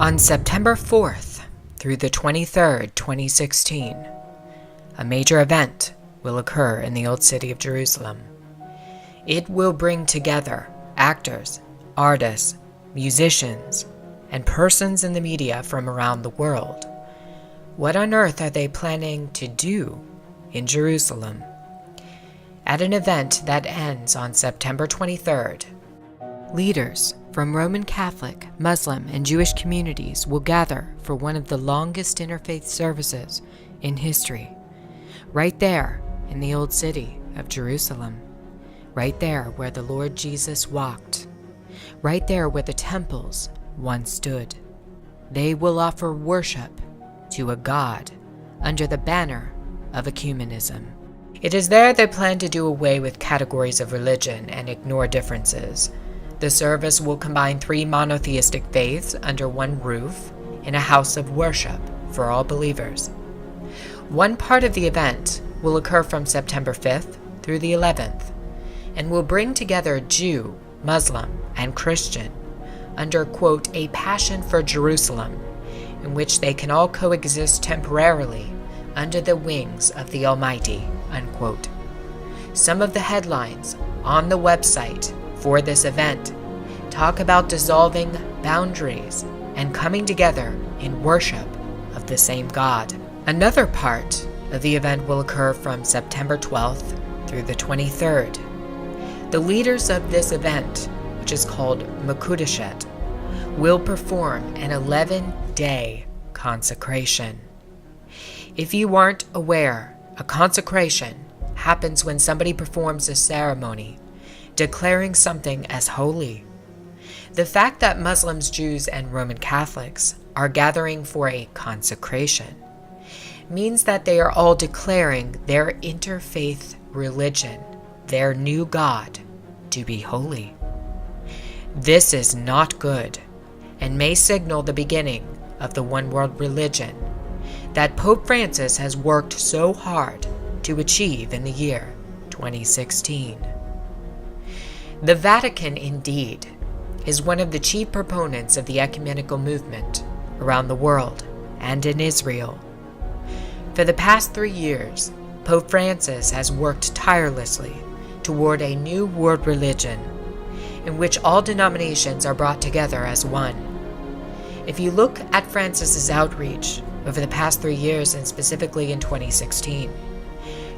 On September 4th through the 23rd, 2016, a major event will occur in the Old City of Jerusalem. It will bring together actors, artists, musicians, and persons in the media from around the world. What on earth are they planning to do in Jerusalem? At an event that ends on September 23rd, leaders from Roman Catholic, Muslim, and Jewish communities will gather for one of the longest interfaith services in history, right there in the Old City of Jerusalem, right there where the Lord Jesus walked, right there where the temples once stood. They will offer worship to a God under the banner of ecumenism. It is there they plan to do away with categories of religion and ignore differences. The service will combine three monotheistic faiths under one roof in a house of worship for all believers. One part of the event will occur from September 5th through the 11th and will bring together Jew, Muslim, and Christian under, quote, a passion for Jerusalem, in which they can all coexist temporarily under the wings of the Almighty, unquote. Some of the headlines on the website for this event talk about dissolving boundaries and coming together in worship of the same God. Another part of the event will occur from September 12th through the 23rd. The leaders of this event, which is called Makudeshet, will perform an 11-day consecration. If you aren't aware, a consecration happens when somebody performs a ceremony declaring something as holy. The fact that Muslims, Jews, and Roman Catholics are gathering for a consecration means that they are all declaring their interfaith religion, their new God, to be holy. This is not good and may signal the beginning of the one-world religion that Pope Francis has worked so hard to achieve in the year 2016. The Vatican, indeed, is one of the chief proponents of the ecumenical movement around the world and in Israel. For the past 3 years, Pope Francis has worked tirelessly toward a new world religion in which all denominations are brought together as one. If you look at Francis's outreach over the past 3 years, and specifically in 2016,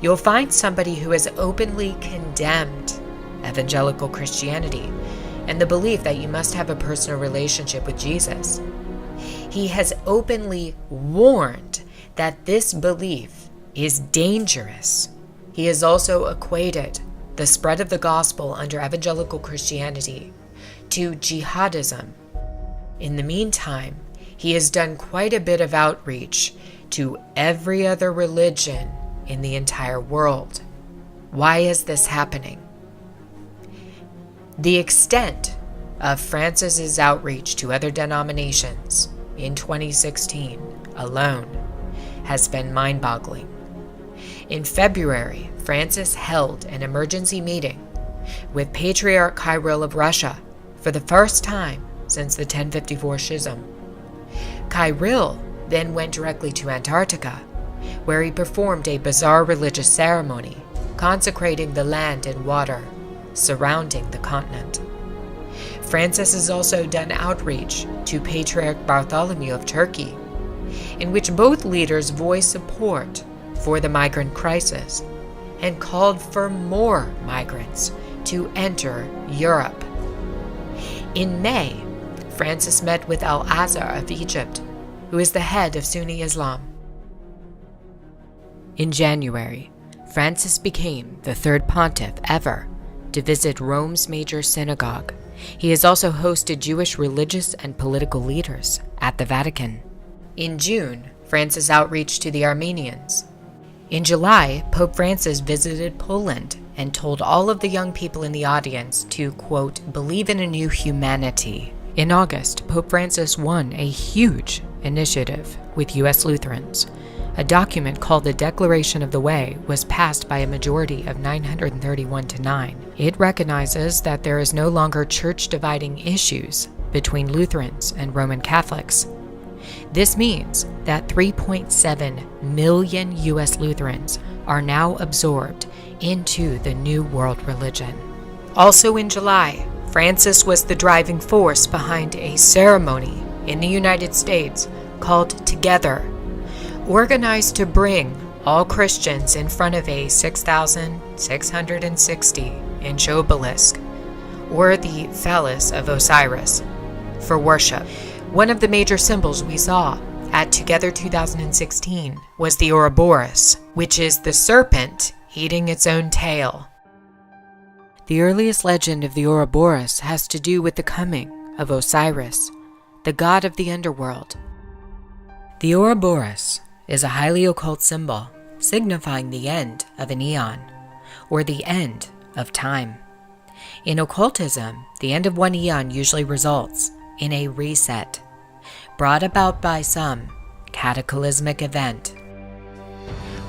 you'll find somebody who has openly condemned evangelical Christianity and the belief that you must have a personal relationship with Jesus. He has openly warned that this belief is dangerous. He has also equated the spread of the gospel under evangelical Christianity to jihadism. In the meantime, he has done quite a bit of outreach to every other religion in the entire world. Why is this happening? The extent of Francis's outreach to other denominations in 2016 alone has been mind-boggling. In February, Francis held an emergency meeting with Patriarch Kirill of Russia for the first time since the 1054 Schism. Kirill then went directly to Antarctica, where he performed a bizarre religious ceremony consecrating the land and water surrounding the continent. Francis has also done outreach to Patriarch Bartholomew of Turkey, in which both leaders voiced support for the migrant crisis and called for more migrants to enter Europe. In May, Francis met with Al-Azhar of Egypt, who is the head of Sunni Islam. In January, Francis became the third pontiff ever to visit Rome's major synagogue. He has also hosted Jewish religious and political leaders at the Vatican. In June, Francis outreached to the Armenians. In July, Pope Francis visited Poland and told all of the young people in the audience to, quote, believe in a new humanity. In August, Pope Francis won a huge initiative with U.S. Lutherans. A document called the Declaration of the Way was passed by a majority of 931 to 9. It recognizes that there is no longer church-dividing issues between Lutherans and Roman Catholics. This means that 3.7 million U.S. Lutherans are now absorbed into the New World Religion. Also in July, Francis was the driving force behind a ceremony in the United States called Together, organized to bring all Christians in front of a 6,660-inch obelisk, or the phallus of Osiris, for worship. One of the major symbols we saw at Together 2016 was the Ouroboros, which is the serpent eating its own tail. The earliest legend of the Ouroboros has to do with the coming of Osiris, the god of the underworld. The Ouroboros is a highly occult symbol signifying the end of an eon, or the end of time. In occultism, the end of one eon usually results in a reset, brought about by some cataclysmic event.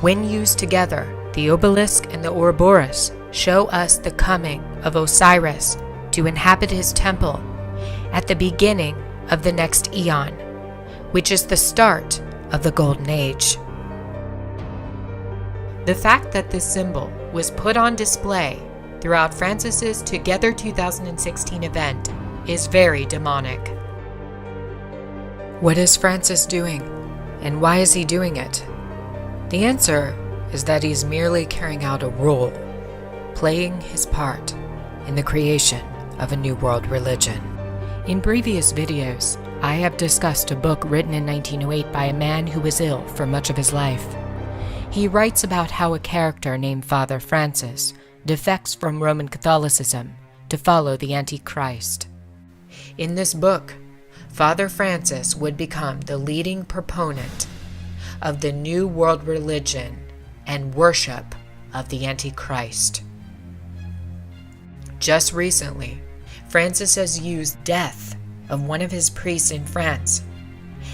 When used together, the obelisk and the Ouroboros show us the coming of Osiris to inhabit his temple at the beginning of the next eon, which is the start of the Golden Age. The fact that this symbol was put on display throughout Francis's Together 2016 event is very demonic. What is Francis doing, and why is he doing it? The answer is that he's merely carrying out a role, playing his part in the creation of a new world religion. In previous videos, I have discussed a book written in 1908 by a man who was ill for much of his life. He writes about how a character named Father Francis defects from Roman Catholicism to follow the Antichrist. In this book, Father Francis would become the leading proponent of the New World Religion and worship of the Antichrist. Just recently, Francis has used death of one of his priests in France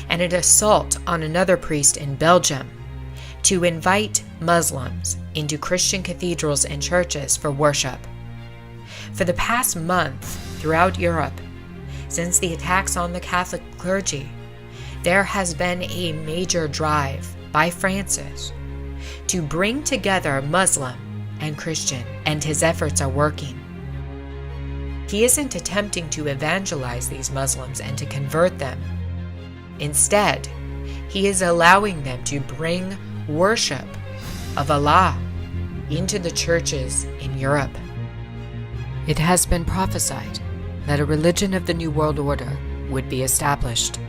and an assault on another priest in Belgium to invite Muslims into Christian cathedrals and churches for worship. For the past month, throughout Europe, since the attacks on the Catholic clergy, there has been a major drive by Francis to bring together Muslim and Christian, and his efforts are working. He isn't attempting to evangelize these Muslims and to convert them. Instead, he is allowing them to bring worship of Allah into the churches in Europe. It has been prophesied that a religion of the New World Order would be established.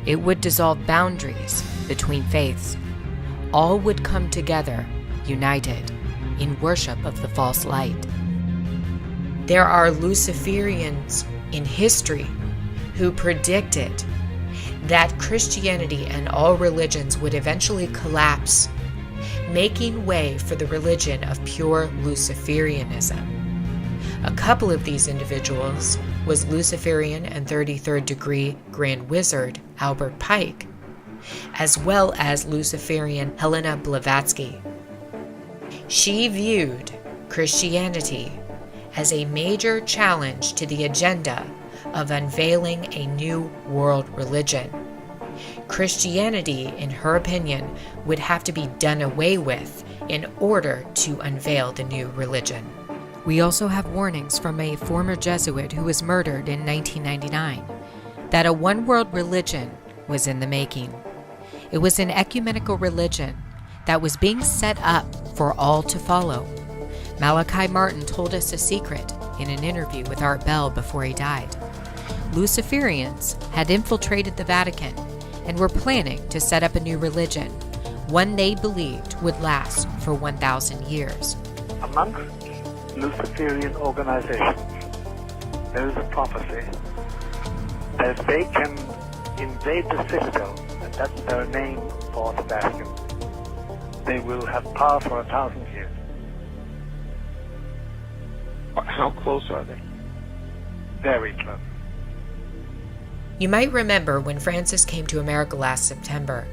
It would dissolve boundaries between faiths. All would come together, united, in worship of the false light. There are Luciferians in history who predicted that Christianity and all religions would eventually collapse, making way for the religion of pure Luciferianism. A couple of these individuals was Luciferian and 33rd degree Grand Wizard Albert Pike, as well as Luciferian Helena Blavatsky. She viewed Christianity as a major challenge to the agenda of unveiling a new world religion. Christianity, in her opinion, would have to be done away with in order to unveil the new religion. We also have warnings from a former Jesuit who was murdered in 1999 that a one-world religion was in the making. It was an ecumenical religion that was being set up for all to follow. Malachi Martin told us a secret in an interview with Art Bell before he died. Luciferians had infiltrated the Vatican and were planning to set up a new religion, one they believed would last for 1,000 years. Amongst Luciferian organizations, there is a prophecy that if they can invade the Citadel, and that's their name for the Vatican, they will have power for 1,000 years. How close are they? Very close. You might remember when Francis came to America last September,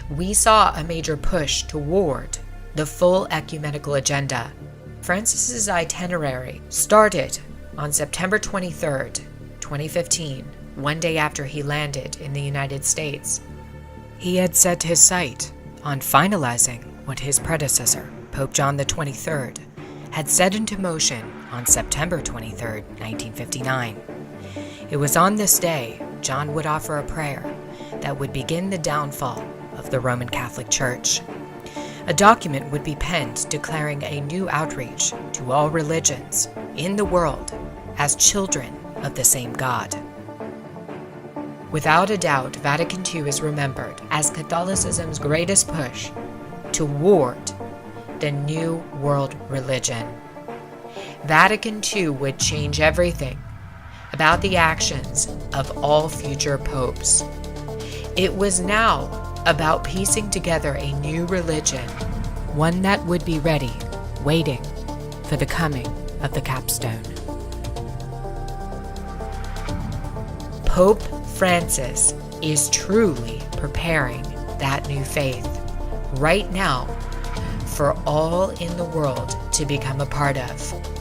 we saw a major push toward the full ecumenical agenda. Francis's itinerary started on September 23rd, 2015, one day after he landed in the United States, he had set his sight on finalizing what his predecessor, Pope John the 23rd, had set into motion on September 23, 1959. It was on this day John would offer a prayer that would begin the downfall of the Roman Catholic Church. A document would be penned declaring a new outreach to all religions in the world as children of the same God. Without a doubt, Vatican II is remembered as Catholicism's greatest push toward the new world religion. Vatican II would change everything about the actions of all future popes. It was now about piecing together a new religion, one that would be ready, waiting for the coming of the capstone. Pope Francis is truly preparing that new faith right now for all in the world to become a part of.